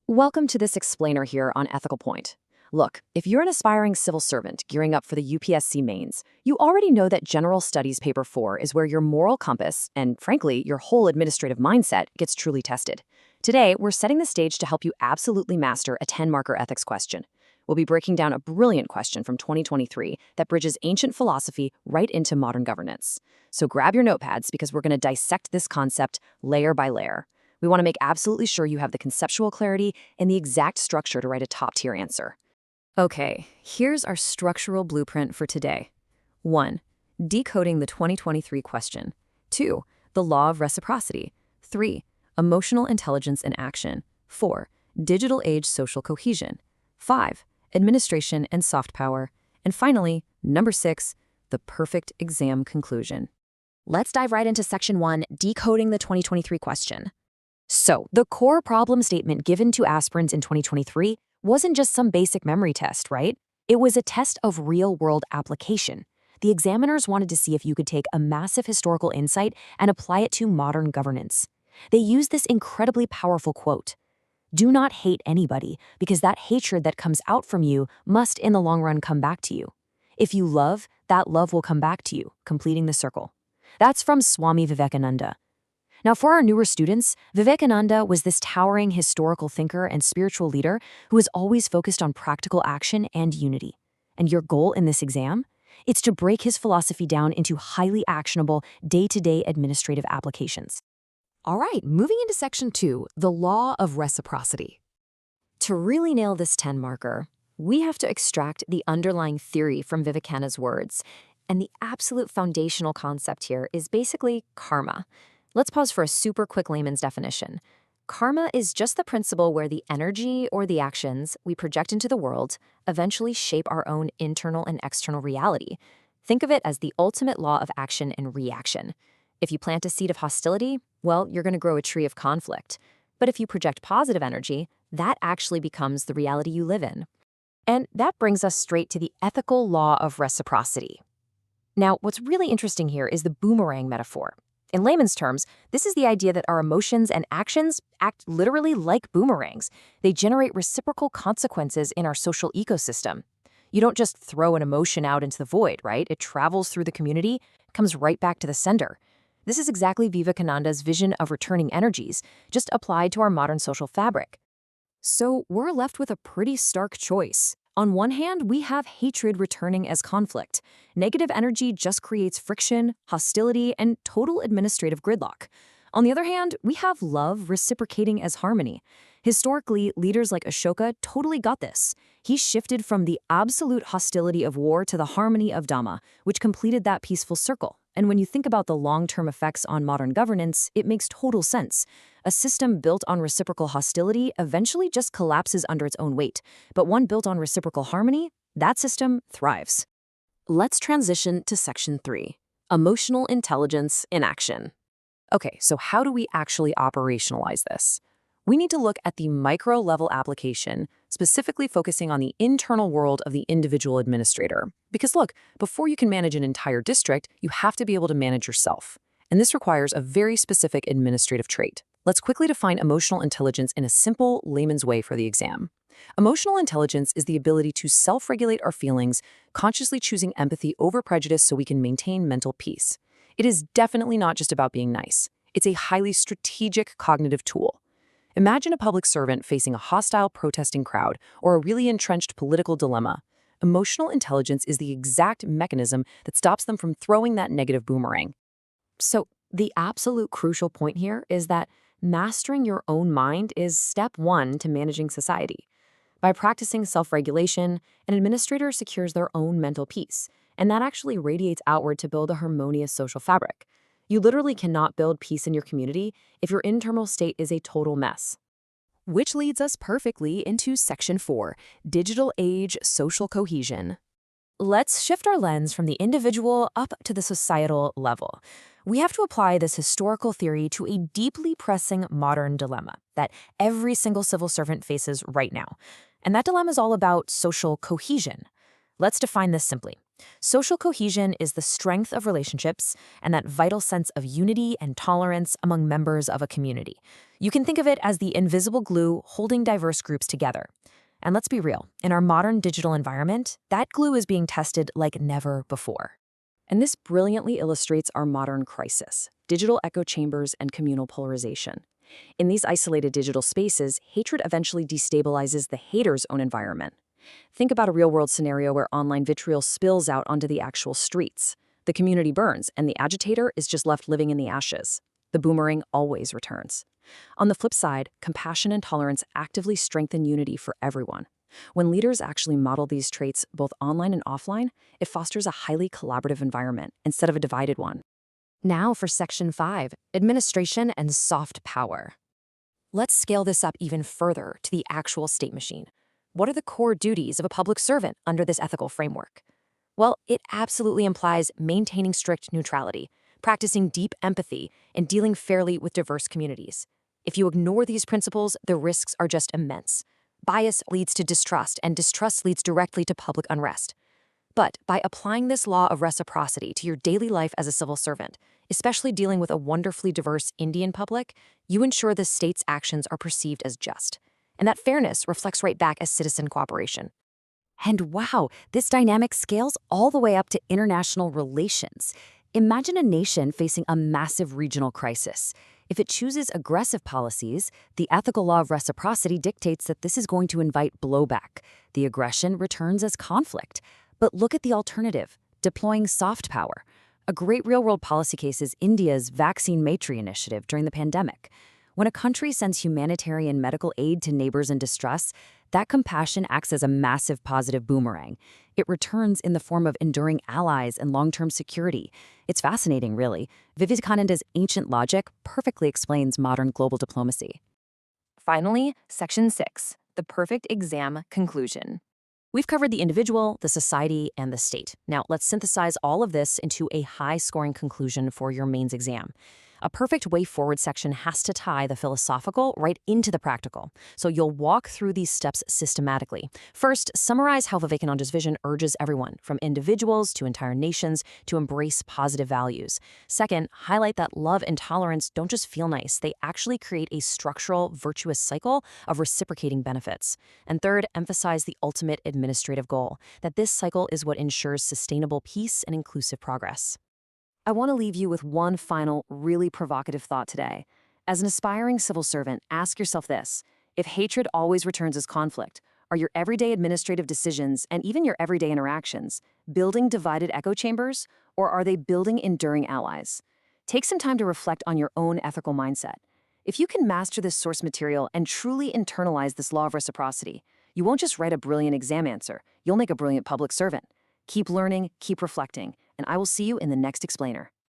Welcome to this explainer here on Ethical Point. Look, if you're an aspiring civil servant gearing up for the UPSC mains, you already know that General Studies Paper 4 is where your moral compass and, frankly, your whole administrative mindset gets truly tested. Today, we're setting the stage to help you absolutely master a 10-marker ethics question. We'll be breaking down a brilliant question from 2023 that bridges ancient philosophy right into modern governance. So grab your notepads because we're going to dissect this concept layer by layer. We want to make absolutely sure you have the conceptual clarity and the exact structure to write a top-tier answer. Okay, here's our structural blueprint for today. 1. Decoding the 2023 question. 2. The law of reciprocity. 3. Emotional intelligence in action. 4. Digital age social cohesion. 5. Administration and soft power. And finally, number 6, the perfect exam conclusion. Let's dive right into Section 1, Decoding the 2023 question. So, the core problem statement given to aspirants in 2023 wasn't just some basic memory test, right? It was a test of real-world application. The examiners wanted to see if you could take a massive historical insight and apply it to modern governance. They used this incredibly powerful quote: "Do not hate anybody, because that hatred that comes out from you must in the long run come back to you. If you love, that love will come back to you," completing the circle. That's from Swami Vivekananda. Now, for our newer students, Vivekananda was this towering historical thinker and spiritual leader who was always focused on practical action and unity. And your goal in this exam? It's to break his philosophy down into highly actionable, day-to-day administrative applications. All right, moving into Section 2, the law of reciprocity. To really nail this 10-marker, we have to extract the underlying theory from Vivekananda's words. And the absolute foundational concept here is basically karma. Let's pause for a super quick layman's definition. Karma is just the principle where the energy or the actions we project into the world eventually shape our own internal and external reality. Think of it as the ultimate law of action and reaction. If you plant a seed of hostility, well, you're going to grow a tree of conflict. But if you project positive energy, that actually becomes the reality you live in. And that brings us straight to the ethical law of reciprocity. Now, what's really interesting here is the boomerang metaphor. In layman's terms, this is the idea that our emotions and actions act literally like boomerangs. They generate reciprocal consequences in our social ecosystem. You don't just throw an emotion out into the void, right? It travels through the community, comes right back to the sender. This is exactly Vivekananda's vision of returning energies, just applied to our modern social fabric. So we're left with a pretty stark choice. On one hand, we have hatred returning as conflict. Negative energy just creates friction, hostility, and total administrative gridlock. On the other hand, we have love reciprocating as harmony. Historically, leaders like Ashoka totally got this. He shifted from the absolute hostility of war to the harmony of Dhamma, which completed that peaceful circle. And when you think about the long-term effects on modern governance, it makes total sense. A system built on reciprocal hostility eventually just collapses under its own weight. But one built on reciprocal harmony, that system thrives. Let's transition to Section 3, Emotional Intelligence in Action. Okay, so how do we actually operationalize this? We need to look at the micro-level application, specifically focusing on the internal world of the individual administrator. Because look, before you can manage an entire district, you have to be able to manage yourself. And this requires a very specific administrative trait. Let's quickly define emotional intelligence in a simple, layman's way for the exam. Emotional intelligence is the ability to self-regulate our feelings, consciously choosing empathy over prejudice so we can maintain mental peace. It is definitely not just about being nice. It's a highly strategic cognitive tool. Imagine a public servant facing a hostile protesting crowd or a really entrenched political dilemma. Emotional intelligence is the exact mechanism that stops them from throwing that negative boomerang. So, the absolute crucial point here is that mastering your own mind is step 1 to managing society. By practicing self-regulation, an administrator secures their own mental peace, and that actually radiates outward to build a harmonious social fabric. You literally cannot build peace in your community if your internal state is a total mess. Which leads us perfectly into Section 4, Digital Age Social Cohesion. Let's shift our lens from the individual up to the societal level. We have to apply this historical theory to a deeply pressing modern dilemma that every single civil servant faces right now. And that dilemma is all about social cohesion. Let's define this simply. Social cohesion is the strength of relationships and that vital sense of unity and tolerance among members of a community. You can think of it as the invisible glue holding diverse groups together. And let's be real, in our modern digital environment, that glue is being tested like never before. And this brilliantly illustrates our modern crisis: digital echo chambers and communal polarization. In these isolated digital spaces, hatred eventually destabilizes the hater's own environment. Think about a real-world scenario where online vitriol spills out onto the actual streets. The community burns, and the agitator is just left living in the ashes. The boomerang always returns. On the flip side, compassion and tolerance actively strengthen unity for everyone. When leaders actually model these traits both online and offline, it fosters a highly collaborative environment instead of a divided one. Now for Section 5, Administration and Soft Power. Let's scale this up even further to the actual state machine. What are the core duties of a public servant under this ethical framework? Well, it absolutely implies maintaining strict neutrality, practicing deep empathy, and dealing fairly with diverse communities. If you ignore these principles, the risks are just immense. Bias leads to distrust, and distrust leads directly to public unrest. But by applying this law of reciprocity to your daily life as a civil servant, especially dealing with a wonderfully diverse Indian public, you ensure the state's actions are perceived as just. And that fairness reflects right back as citizen cooperation. And wow, this dynamic scales all the way up to international relations. Imagine a nation facing a massive regional crisis. If it chooses aggressive policies, the ethical law of reciprocity dictates that this is going to invite blowback. The aggression returns as conflict. But look at the alternative, deploying soft power. A great real-world policy case is India's Vaccine Maitri initiative during the pandemic. When a country sends humanitarian medical aid to neighbors in distress, that compassion acts as a massive positive boomerang. It returns in the form of enduring allies and long-term security. It's fascinating, really. Vivekananda's ancient logic perfectly explains modern global diplomacy. Finally, Section 6, the perfect exam conclusion. We've covered the individual, the society, and the state. Now, let's synthesize all of this into a high-scoring conclusion for your mains exam. A perfect way forward section has to tie the philosophical right into the practical, so you'll walk through these steps systematically. First, summarize how Vivekananda's vision urges everyone, from individuals to entire nations, to embrace positive values. Second, highlight that love and tolerance don't just feel nice, they actually create a structural, virtuous cycle of reciprocating benefits. And third, emphasize the ultimate administrative goal, that this cycle is what ensures sustainable peace and inclusive progress. I want to leave you with one final, really provocative thought today. As an aspiring civil servant, ask yourself this: if hatred always returns as conflict, are your everyday administrative decisions and even your everyday interactions building divided echo chambers, or are they building enduring allies? Take some time to reflect on your own ethical mindset. If you can master this source material and truly internalize this law of reciprocity, you won't just write a brilliant exam answer, you'll make a brilliant public servant. Keep learning, keep reflecting, and I will see you in the next explainer.